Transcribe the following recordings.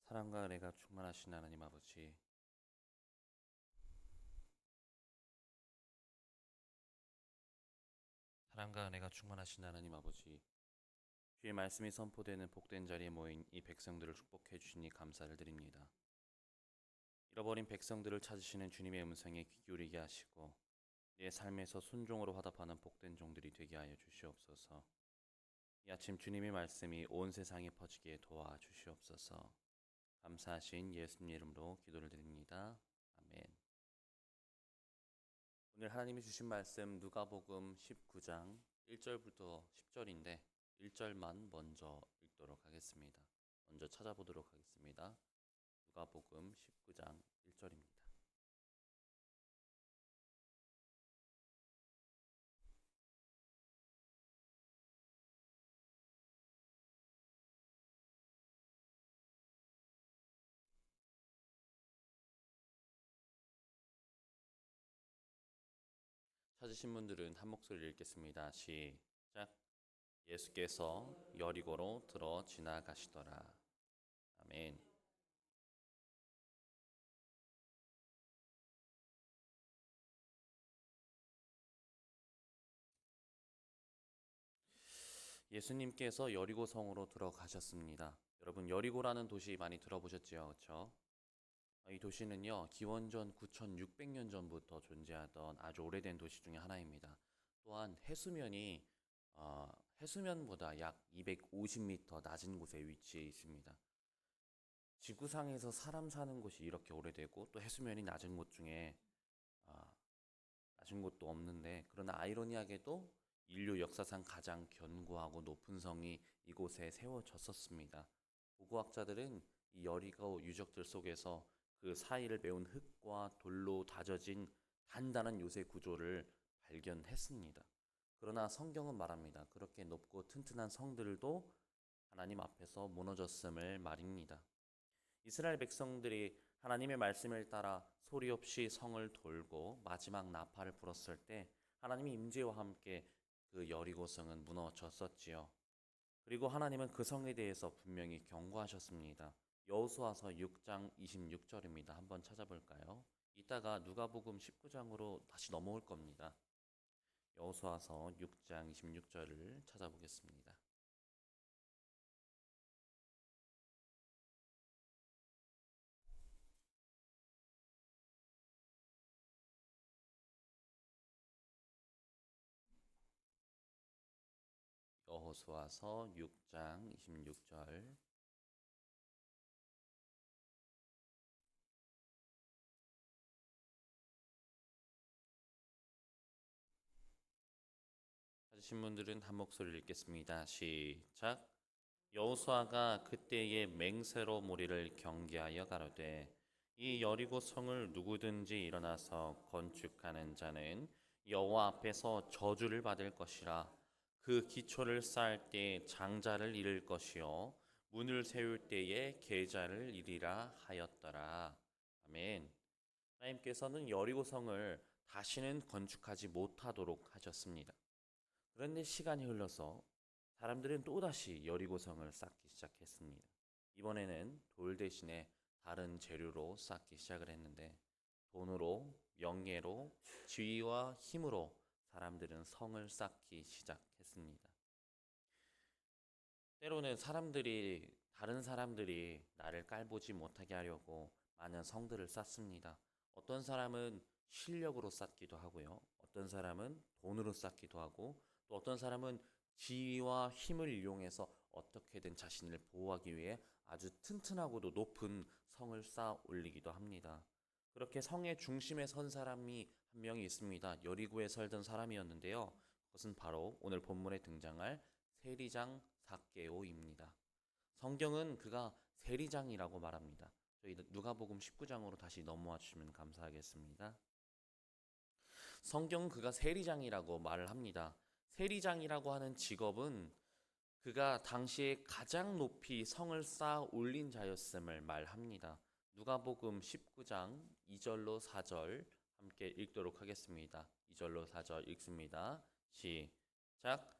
사랑과 은혜가 충만하신 하나님 아버지, 사랑과 은혜가 충만하신 하나님 아버지, 주의 말씀이 선포되는 복된 자리에 모인 이 백성들을 축복해 주시니 감사를 드립니다. 잃어버린 백성들을 찾으시는 주님의 음성에 귀 기울이게 하시고 내 삶에서 순종으로 화답하는 복된 종들이 되게 하여 주시옵소서. 이 아침 주님의 말씀이 온 세상에 퍼지게 도와주시옵소서. 감사하신 예수님 이름으로 기도를 드립니다. 아멘. 오늘 하나님이 주신 말씀 누가복음 19장 1절부터 10절인데 1절만 먼저 읽도록 하겠습니다. 먼저 찾아보도록 하겠습니다. 누가복음 19장 1절입니다. 찾으신 분들은 한 목소리를 읽겠습니다. 시작. 예수께서 여리고로 들어 지나가시더라. 아멘. 예수님께서 여리고 성으로 들어가셨습니다. 여러분 여리고라는 도시 많이 들어보셨지요? 그렇죠? 이 도시는요, 기원전 9600년 전부터 존재하던 아주 오래된 도시 중에 하나입니다. 또한 해수면이 해수면보다 약 250m 낮은 곳에 위치해 있습니다. 지구상에서 사람 사는 곳이 이렇게 오래되고 또 해수면이 낮은 곳 중에 아, 낮은 곳도 없는데, 그러나 아이러니하게도 인류 역사상 가장 견고하고 높은 성이 이곳에 세워졌었습니다. 고고학자들은 이 여리고 유적들 속에서 그 사이를 메운 흙과 돌로 다져진 단단한 요새 구조를 발견했습니다. 그러나 성경은 말합니다. 그렇게 높고 튼튼한 성들도 하나님 앞에서 무너졌음을 말입니다. 이스라엘 백성들이 하나님의 말씀을 따라 소리 없이 성을 돌고 마지막 나팔을 불었을 때 하나님의 임재와 함께 그 여리고성은 무너졌었지요. 그리고 하나님은 그 성에 대해서 분명히 경고하셨습니다. 여호수아서 6장 26절입니다. 한번 찾아볼까요? 이따가 누가복음 19장으로 다시 넘어올 겁니다. 여호수아서 6장 26절을 찾아보겠습니다. 여호수아서 6장 26절. 찾으신 분들은 한 목소리를 읽겠습니다. 시작. 여호수아가 그때의 맹세로 무리를 경계하여 가로되 이 여리고 성을 누구든지 일어나서 건축하는 자는 여호와 앞에서 저주를 받을 것이라. 그 기초를 쌓을 때 장자를 잃을 것이요 문을 세울 때에 계자를 잃으라 하였더라. 아멘. 하나님께서는 여리고 성을 다시는 건축하지 못하도록 하셨습니다. 그런데 시간이 흘러서 사람들은 또다시 여리고성을 쌓기 시작했습니다. 이번에는 돌 대신에 다른 재료로 쌓기 시작을 했는데, 돈으로, 명예로, 지위와 힘으로 사람들은 성을 쌓기 시작했습니다. 때로는 다른 사람들이 나를 깔보지 못하게 하려고 많은 성들을 쌓습니다. 어떤 사람은 실력으로 쌓기도 하고요. 어떤 사람은 돈으로 쌓기도 하고, 또 어떤 사람은 지위와 힘을 이용해서 어떻게든 자신을 보호하기 위해 아주 튼튼하고도 높은 성을 쌓아 올리기도 합니다. 그렇게 성의 중심에 선 사람이 한 명이 있습니다. 여리고에 살던 사람이었는데요. 그것은 바로 오늘 본문에 등장할 세리장 삭개오입니다. 성경은 그가 세리장이라고 말합니다. 저희 누가복음 19장으로 다시 넘어와 주시면 감사하겠습니다. 성경은 그가 세리장이라고 말을 합니다. 세리장이라고 하는 직업은 그가 당시에 가장 높이 성을 쌓아 올린 자였음을 말합니다. 누가복음 19장 2절로 4절 함께 읽도록 하겠습니다. 2절로 4절 읽습니다. 시작.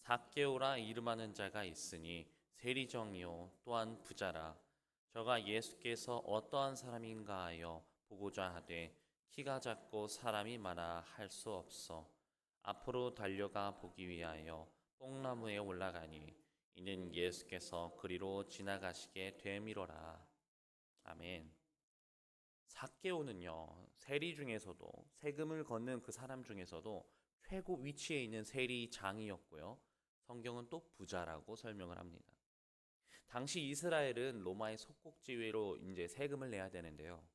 삭개오라 이름하는 자가 있으니 세리정이요 또한 부자라. 저가 예수께서 어떠한 사람인가 하여 보고자 하되 키가 작고 사람이 많아 할 수 없어 앞으로 달려가 보기 위하여 뽕나무에 올라가니 이는 예수께서 그리로 지나가시게 되미로라. 아멘. 삭개오는요, 세리 중에서도 세금을 걷는 그 사람 중에서도 최고 위치에 있는 세리장이었고요. 성경은 또 부자라고 설명을 합니다. 당시 이스라엘은 로마의 속국지위로 이제 세금을 내야 되는데요.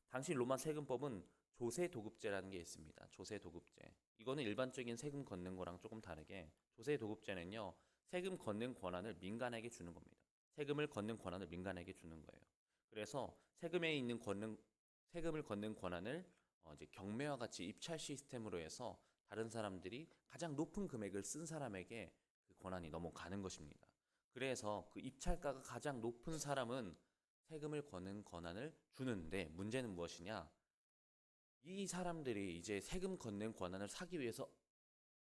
당시 로마 세금법은 조세 도급제라는 게 있습니다. 조세 도급제. 이거는 일반적인 세금 걷는 거랑 조금 다르게 조세 도급제는요. 세금 걷는 권한을 민간에게 주는 겁니다. 세금을 걷는 권한을 민간에게 주는 거예요. 그래서 세금을 걷는 권한을 이제 경매와 같이 입찰 시스템으로 해서 다른 사람들이 가장 높은 금액을 쓴 사람에게 그 권한이 넘어가는 것입니다. 그래서 그 입찰가가 가장 높은 사람은 세금을 거는 권한을 주는데 문제는 무엇이냐? 이 사람들이 이제 세금 걷는 권한을 사기 위해서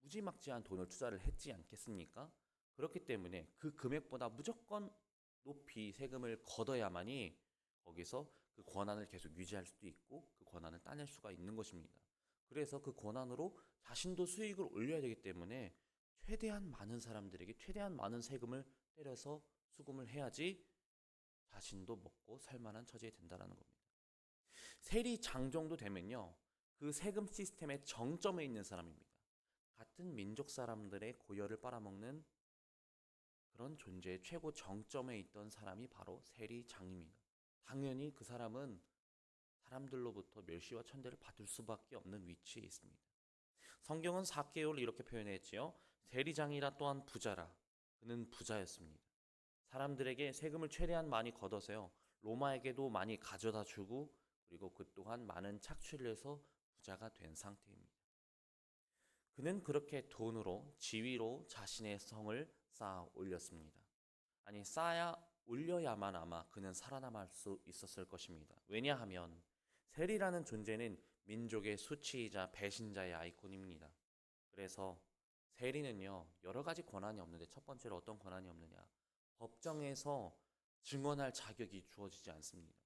무지막지한 돈을 투자를 했지 않겠습니까? 그렇기 때문에 그 금액보다 무조건 높이 세금을 걷어야만이 거기서 그 권한을 계속 유지할 수도 있고 그 권한을 따낼 수가 있는 것입니다. 그래서 그 권한으로 자신도 수익을 올려야 되기 때문에 최대한 많은 사람들에게 최대한 많은 세금을 때려서 수금을 해야지 자신도 먹고 살 만한 처지에 된다는 겁니다. 세리장 정도 되면요. 그 세금 시스템의 정점에 있는 사람입니다. 같은 민족 사람들의 고열을 빨아먹는 그런 존재의 최고 정점에 있던 사람이 바로 세리장입니다. 당연히 그 사람은 사람들로부터 멸시와 천대를 받을 수밖에 없는 위치에 있습니다. 성경은 삭개오를 이렇게 표현했지요. 세리장이라 또한 부자라. 그는 부자였습니다. 사람들에게 세금을 최대한 많이 걷어서요. 로마에게도 많이 가져다 주고 그리고 그 또한 많은 착취를 해서 부자가 된 상태입니다. 그는 그렇게 돈으로 지위로 자신의 성을 쌓아 올렸습니다. 아니 쌓아 올려야만 아마 그는 살아남을 수 있었을 것입니다. 왜냐하면 세리라는 존재는 민족의 수치이자 배신자의 아이콘입니다. 그래서 세리는요 여러 가지 권한이 없는데 첫 번째로 어떤 권한이 없느냐? 법정에서 증언할 자격이 주어지지 않습니다.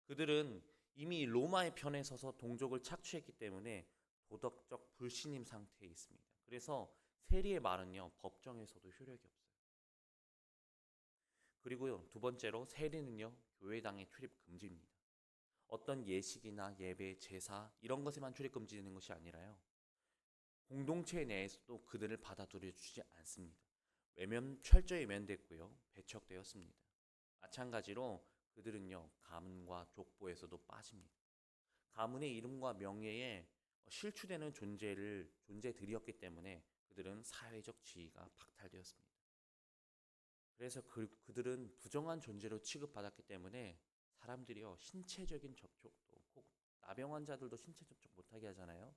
그들은 이미 로마의 편에 서서 동족을 착취했기 때문에 도덕적 불신임 상태에 있습니다. 그래서 세리의 말은요 법정에서도 효력이 없어요. 그리고요 두 번째로 세리는요 교회당에 출입 금지입니다. 어떤 예식이나 예배, 제사 이런 것에만 출입 금지되는 것이 아니라요. 공동체 내에서도 그들을 받아들여 주지 않습니다. 철저히 외면됐고요. 배척되었습니다. 마찬가지로 그들은요. 가문과 족보에서도 빠집니다. 가문의 이름과 명예에 실추되는 존재들이었기 때문에 그들은 사회적 지위가 박탈되었습니다. 그래서 그들은 부정한 존재로 취급받았기 때문에 사람들이요. 신체적인 접촉도 꼭 나병 환자들도 신체 접촉 못하게 하잖아요.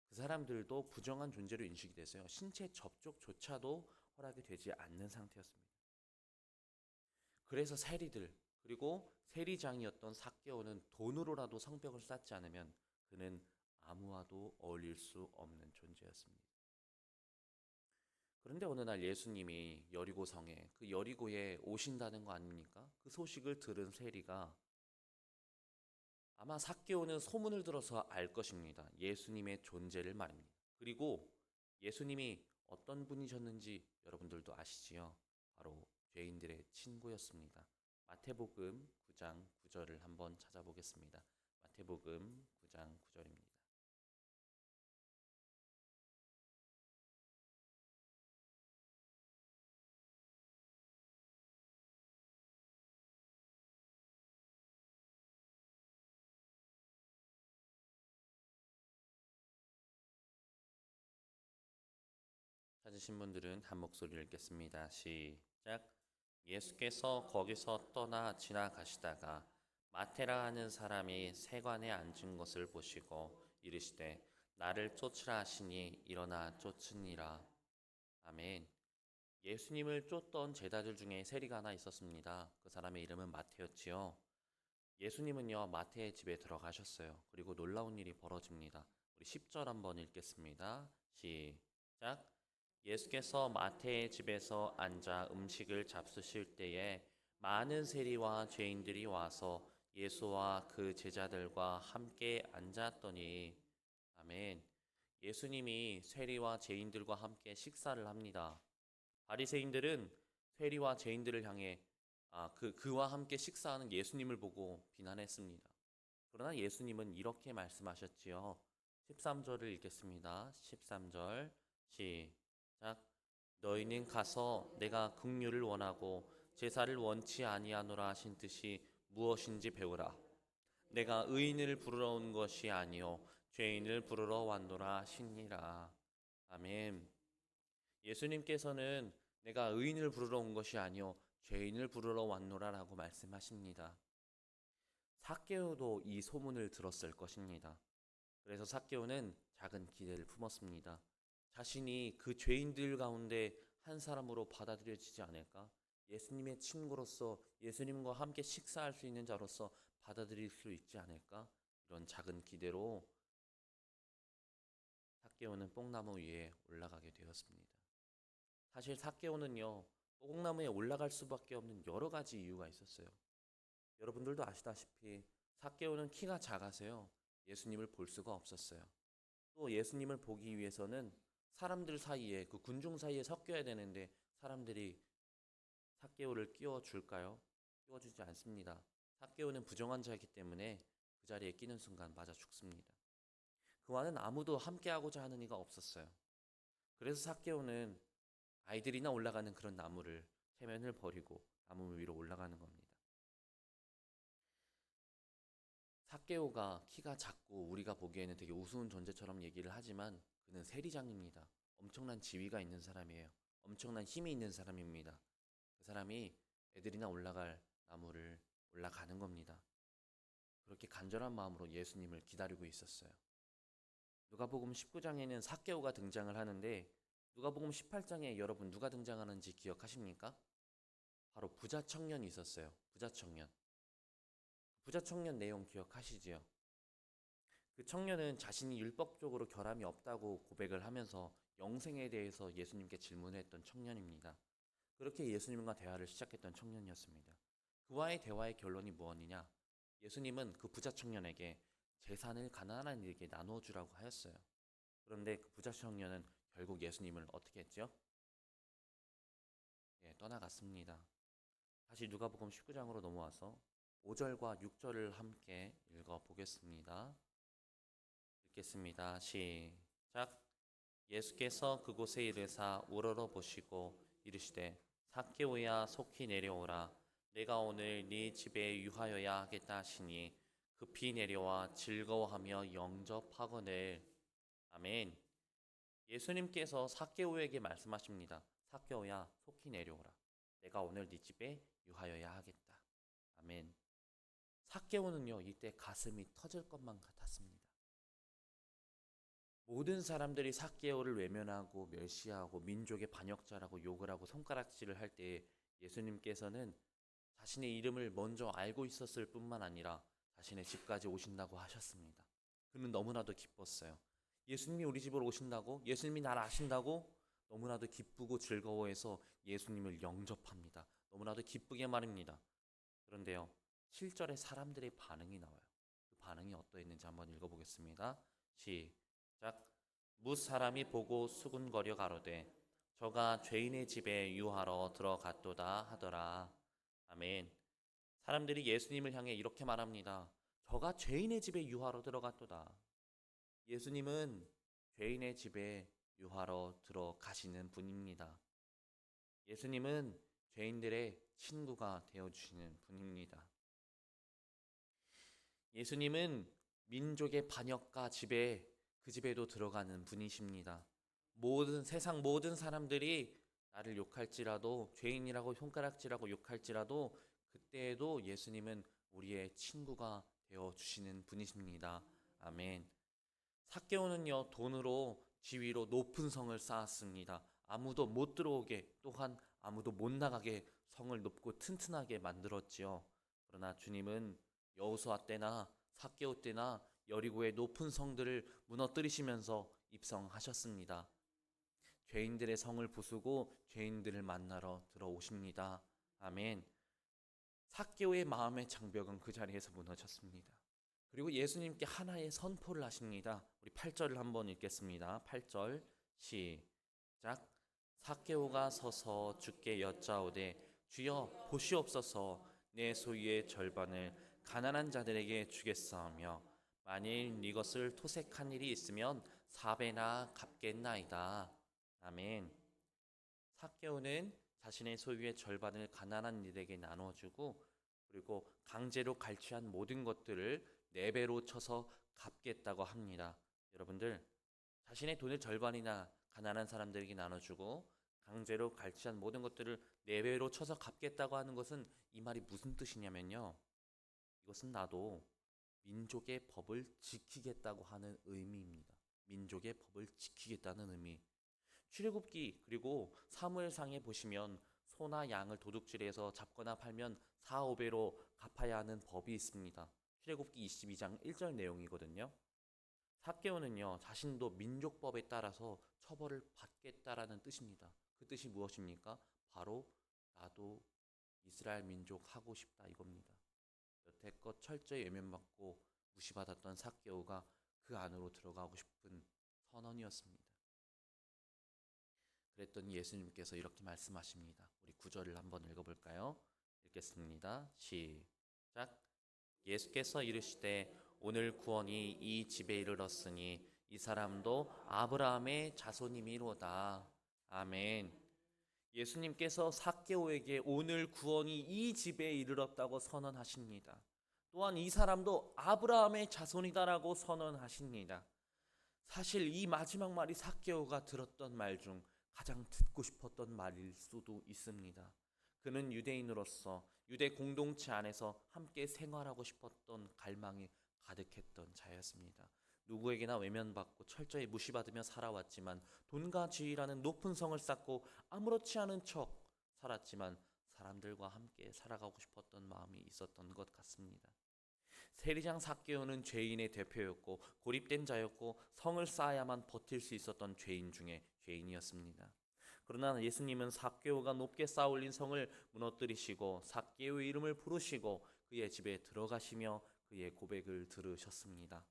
그 사람들도 부정한 존재로 인식이 돼서요. 신체 접촉조차도 허락이 되지 않는 상태였습니다. 그래서 세리들 그리고 세리장이었던 삭개오는 돈으로라도 성벽을 쌓지 않으면 그는 아무와도 어울릴 수 없는 존재였습니다. 그런데 어느 날 예수님이 여리고성에 그 여리고에 오신다는 거 아닙니까? 그 소식을 들은 세리가 아마 삭개오는 소문을 들어서 알 것입니다. 예수님의 존재를 말입니다. 그리고 예수님이 어떤 분이셨는지 여러분들도 아시지요? 바로 죄인들의 친구였습니다. 마태복음 9장 9절을 한번 찾아보겠습니다. 마태복음 9장 9절입니다. 찾으신 분들은 한 목소리를 읽겠습니다. 시작. 예수께서 거기서 떠나 지나가시다가 마테라 하는 사람이 세관에 앉은 것을 보시고 이르시되 나를 쫓으라 하시니 일어나 쫓으니라. 아멘. 예수님을 쫓던 제자들 중에 세리가 하나 있었습니다. 그 사람의 이름은 마태였지요. 예수님은요 마태의 집에 들어가셨어요. 그리고 놀라운 일이 벌어집니다. 우리 10절 한번 읽겠습니다. 시작. 예수께서 마태의 집에서 앉아 음식을 잡수실 때에 많은 세리와 죄인들이 와서 예수와 그 제자들과 함께 앉았더니 아멘. 예수님이 세리와 죄인들과 함께 식사를 합니다. 바리새인들은 세리와 죄인들을 향해 그와 함께 식사하는 예수님을 보고 비난했습니다. 그러나 예수님은 이렇게 말씀하셨지요. 13절을 읽겠습니다. 13절 시작. 너희는 가서 내가 긍휼을 원하고 제사를 원치 아니하노라 하신 뜻이 무엇인지 배우라. 내가 의인을 부르러 온 것이 아니요 죄인을 부르러 왔노라 하시니라. 아멘. 예수님께서는 내가 의인을 부르러 온 것이 아니요 죄인을 부르러 왔노라라고 말씀하십니다. 삭개오도 이 소문을 들었을 것입니다. 그래서 삭개오는 작은 기대를 품었습니다. 자신이 그 죄인들 가운데 한 사람으로 받아들여지지 않을까? 예수님의 친구로서 예수님과 함께 식사할 수 있는 자로서 받아들일 수 있지 않을까? 이런 작은 기대로 삭개오는 뽕나무 위에 올라가게 되었습니다. 사실 삭개오는요, 뽕나무에 올라갈 수밖에 없는 여러 가지 이유가 있었어요. 여러분들도 아시다시피 삭개오는 키가 작아서요, 예수님을 볼 수가 없었어요. 또 예수님을 보기 위해서는 사람들 사이에, 그 군중 사이에 섞여야 되는데 사람들이 삭개오를 끼워줄까요? 끼워주지 않습니다. 삭개오는 부정한 자이기 때문에 그 자리에 끼는 순간 맞아 죽습니다. 그와는 아무도 함께하고자 하는 이가 없었어요. 그래서 삭개오는 아이들이나 올라가는 그런 나무를 체면을 버리고 나무 위로 올라가는 겁니다. 삭개오가 키가 작고 우리가 보기에는 되게 우스운 존재처럼 얘기를 하지만 그는 세리장입니다. 엄청난 지위가 있는 사람이에요. 엄청난 힘이 있는 사람입니다. 그 사람이 애들이나 올라갈 나무를 올라가는 겁니다. 그렇게 간절한 마음으로 예수님을 기다리고 있었어요. 누가복음 19장에는 삭개오가 등장을 하는데 누가복음 18장에 여러분 누가 등장하는지 기억하십니까? 바로 부자 청년이 있었어요. 부자 청년. 부자 청년 내용 기억하시지요? 그 청년은 자신이 율법적으로 결함이 없다고 고백을 하면서 영생에 대해서 예수님께 질문했던 청년입니다. 그렇게 예수님과 대화를 시작했던 청년이었습니다. 그와의 대화의 결론이 무엇이냐? 예수님은 그 부자 청년에게 재산을 가난한 이에게 나누어 주라고 하였어요. 그런데 그 부자 청년은 결국 예수님을 어떻게 했죠? 떠나갔습니다. 다시 누가복음 19장으로 넘어와서 5절과 6절을 함께 읽어보겠습니다. 읽겠습니다. 시작. 예수께서 그곳에 이르사 우러러 보시고 이르시되 삭개오야 속히 내려오라. 내가 오늘 네 집에 유하여야 하겠다 하시니 급히 내려와 즐거워하며 영접하거늘. 아멘. 예수님께서 삭개오에게 말씀하십니다. 삭개오야 속히 내려오라. 내가 오늘 네 집에 유하여야 하겠다. 아멘. 삭개오는요 이때 가슴이 터질 것만 같았습니다. 모든 사람들이 삭개오를 외면하고 멸시하고 민족의 반역자라고 욕을 하고 손가락질을 할 때 예수님께서는 자신의 이름을 먼저 알고 있었을 뿐만 아니라 자신의 집까지 오신다고 하셨습니다. 그는 너무나도 기뻤어요. 예수님이 우리 집으로 오신다고? 예수님이 나를 아신다고? 너무나도 기쁘고 즐거워해서 예수님을 영접합니다. 너무나도 기쁘게 말입니다. 그런데요, 7절에 사람들의 반응이 나와요. 그 반응이 어떠했는지 한번 읽어보겠습니다. 시작. 뭇 사람이 보고 수군거려 가로되 저가 죄인의 집에 유하러 들어갔도다 하더라. 아멘. 사람들이 예수님을 향해 이렇게 말합니다. 저가 죄인의 집에 유하러 들어갔도다. 예수님은 죄인의 집에 유하러 들어가시는 분입니다. 예수님은 죄인들의 친구가 되어주시는 분입니다. 예수님은 민족의 반역가 집에 그 집에도 들어가는 분이십니다. 세상 모든 사람들이 나를 욕할지라도 죄인이라고 손가락질하고 욕할지라도 그때에도 예수님은 우리의 친구가 되어주시는 분이십니다. 아멘. 삭개오는요 돈으로 지위로 높은 성을 쌓았습니다. 아무도 못 들어오게 또한 아무도 못 나가게 성을 높고 튼튼하게 만들었지요. 그러나 주님은 여호수아 때나 삭개오 때나 여리고의 높은 성들을 무너뜨리시면서 입성하셨습니다. 죄인들의 성을 부수고 죄인들을 만나러 들어오십니다. 아멘. 삭개오의 마음의 장벽은 그 자리에서 무너졌습니다. 그리고 예수님께 하나의 선포를 하십니다. 우리 8절을 한번 읽겠습니다. 8절 시작. 삭개오가 서서 주께 여짜오되 주여 보시옵소서, 내 소유의 절반을 가난한 자들에게 주겠사오며 만일 이것을 토색한 일이 있으면 4배나 갚겠나이다. 아멘. 삭개오는 자신의 소유의 절반을 가난한 이들에게 나눠주고, 그리고 강제로 갈취한 모든 것들을 4배로 쳐서 갚겠다고 합니다. 여러분들, 자신의 돈의 절반이나 가난한 사람들에게 나눠주고 강제로 갈취한 모든 것들을 4배로 쳐서 갚겠다고 하는 것은, 이 말이 무슨 뜻이냐면요, 이것은 나도 민족의 법을 지키겠다고 하는 의미입니다. 민족의 법을 지키겠다는 의미. 출애굽기 그리고 사무엘상에 보시면 소나 양을 도둑질해서 잡거나 팔면 4, 5배로 갚아야 하는 법이 있습니다. 출애굽기 22장 1절 내용이거든요. 삭개오는요, 자신도 민족법에 따라서 처벌을 받겠다라는 뜻입니다. 그 뜻이 무엇입니까? 바로 나도 이스라엘 민족 하고 싶다 이겁니다. 여태껏 철저히 외면받고 무시받았던 삭개오가 그 안으로 들어가고 싶은 선언이었습니다. 그랬더니 예수님께서 이렇게 말씀하십니다. 우리 9절을 한번 읽어볼까요? 읽겠습니다. 시작. 예수께서 이르시되 오늘 구원이 이 집에 이르렀으니 이 사람도 아브라함의 자손이미로다. 아멘. 예수님께서 삭개오에게 오늘 구원이 이 집에 이르렀다고 선언하십니다. 또한 이 사람도 아브라함의 자손이다라고 선언하십니다. 사실 이 마지막 말이 삭개오가 들었던 말 중 가장 듣고 싶었던 말일 수도 있습니다. 그는 유대인으로서 유대 공동체 안에서 함께 생활하고 싶었던 갈망이 가득했던 자였습니다. 누구에게나 외면받고 철저히 무시받으며 살아왔지만, 돈과 지위라는 높은 성을 쌓고 아무렇지 않은 척 살았지만 사람들과 함께 살아가고 싶었던 마음이 있었던 것 같습니다. 세리장 삭개오는 죄인의 대표였고 고립된 자였고 성을 쌓아야만 버틸 수 있었던 죄인 중에 죄인이었습니다. 그러나 예수님은 삭개오가 높게 쌓아올린 성을 무너뜨리시고 삭개오의 이름을 부르시고 그의 집에 들어가시며 그의 고백을 들으셨습니다.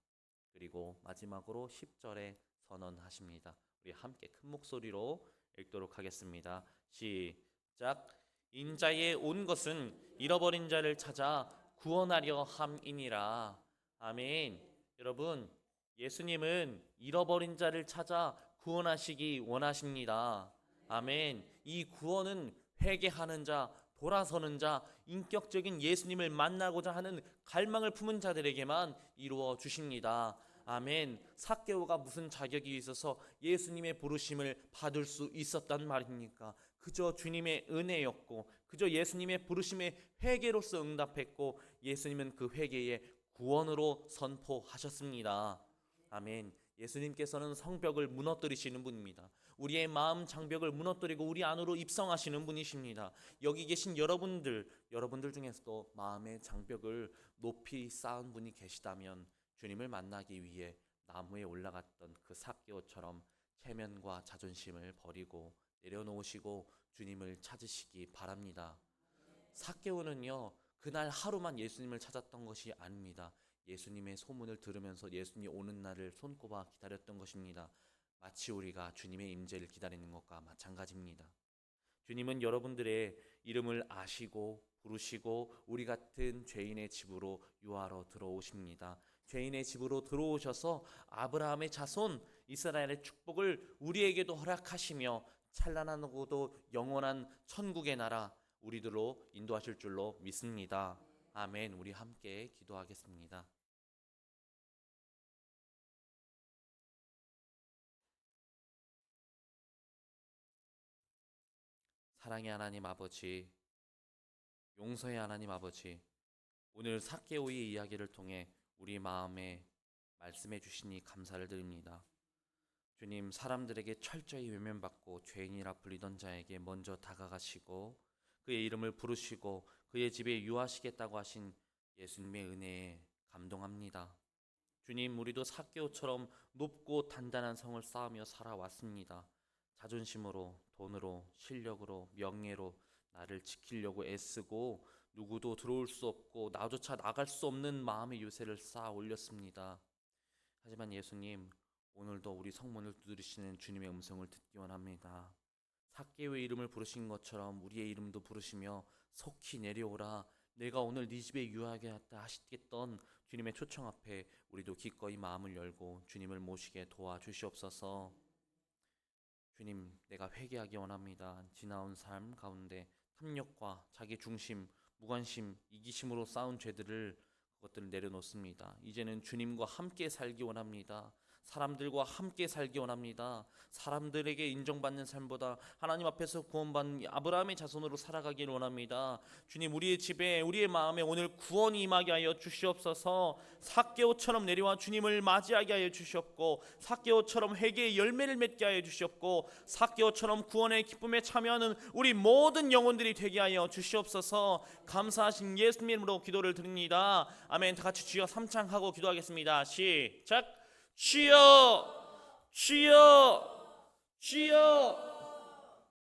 그리고 마지막으로 10절에 선언하십니다. 우리 함께 큰 목소리로 읽도록 하겠습니다. 시작. 인자에 온 것은 잃어버린 자를 찾아 구원하려 함이니라. 아멘. 여러분, 예수님은 잃어버린 자를 찾아 구원하시기 원하십니다. 아멘. 이 구원은 회개하는 자, 돌아서는 자, 인격적인 예수님을 만나고자 하는 갈망을 품은 자들에게만 이루어 주십니다. 아멘. 삭개오가 무슨 자격이 있어서 예수님의 부르심을 받을 수 있었단 말입니까? 그저 주님의 은혜였고, 그저 예수님의 부르심에 회개로서 응답했고, 예수님은 그 회개에 구원으로 선포하셨습니다. 아멘. 예수님께서는 성벽을 무너뜨리시는 분입니다. 우리의 마음 장벽을 무너뜨리고 우리 안으로 입성하시는 분이십니다. 여기 계신 여러분들 중에서도 마음의 장벽을 높이 쌓은 분이 계시다면 주님을 만나기 위해 나무에 올라갔던 그 삭개오처럼 체면과 자존심을 버리고 내려놓으시고 주님을 찾으시기 바랍니다. 삭개오는요, 그날 하루만 예수님을 찾았던 것이 아닙니다. 예수님의 소문을 들으면서 예수님이 오는 날을 손꼽아 기다렸던 것입니다. 마치 우리가 주님의 임재를 기다리는 것과 마찬가지입니다. 주님은 여러분들의 이름을 아시고 부르시고 우리 같은 죄인의 집으로 유하러 들어오십니다. 죄인의 집으로 들어오셔서 아브라함의 자손 이스라엘의 축복을 우리에게도 허락하시며 찬란하고도 영원한 천국의 나라 우리들로 인도하실 줄로 믿습니다. 아멘. 우리 함께 기도하겠습니다. 사랑의 하나님 아버지, 용서의 하나님 아버지, 오늘 삭개오의 이야기를 통해 우리 마음에 말씀해 주시니 감사를 드립니다. 주님, 사람들에게 철저히 외면받고 죄인이라 불리던 자에게 먼저 다가가시고 그의 이름을 부르시고 그의 집에 유하시겠다고 하신 예수님의 은혜에 감동합니다. 주님, 우리도 삭개오처럼 높고 단단한 성을 쌓으며 살아왔습니다. 자존심으로, 돈으로, 실력으로, 명예로 나를 지키려고 애쓰고 누구도 들어올 수 없고 나조차 나갈 수 없는 마음의 요새를 쌓아 올렸습니다. 하지만 예수님, 오늘도 우리 성문을 두드리시는 주님의 음성을 듣기 원합니다. 삭개오의 이름을 부르신 것처럼 우리의 이름도 부르시며 속히 내려오라, 내가 오늘 네 집에 유하게 하다 하시겠던 주님의 초청 앞에 우리도 기꺼이 마음을 열고 주님을 모시게 도와주시옵소서. 주님, 내가 회개하기 원합니다. 지나온 삶 가운데 탐욕과 자기 중심, 무관심, 이기심으로 쌓은 죄들을 그것들을 내려놓습니다. 이제는 주님과 함께 살기 원합니다. 사람들과 함께 살기 원합니다. 사람들에게 인정받는 삶보다 하나님 앞에서 구원받는 아브라함의 자손으로 살아가길 원합니다. 주님, 우리의 집에 우리의 마음에 오늘 구원이 임하게 하여 주시옵소서. 삭개오처럼 내려와 주님을 맞이하게 하여 주시옵고, 삭개오처럼 회개의 열매를 맺게 하여 주시옵고, 삭개오처럼 구원의 기쁨에 참여하는 우리 모든 영혼들이 되게 하여 주시옵소서. 감사하신 예수님 이름으로 기도를 드립니다. 아멘. 다 같이 주여 삼창하고 기도하겠습니다. 시작. 주여, 주여, 주여.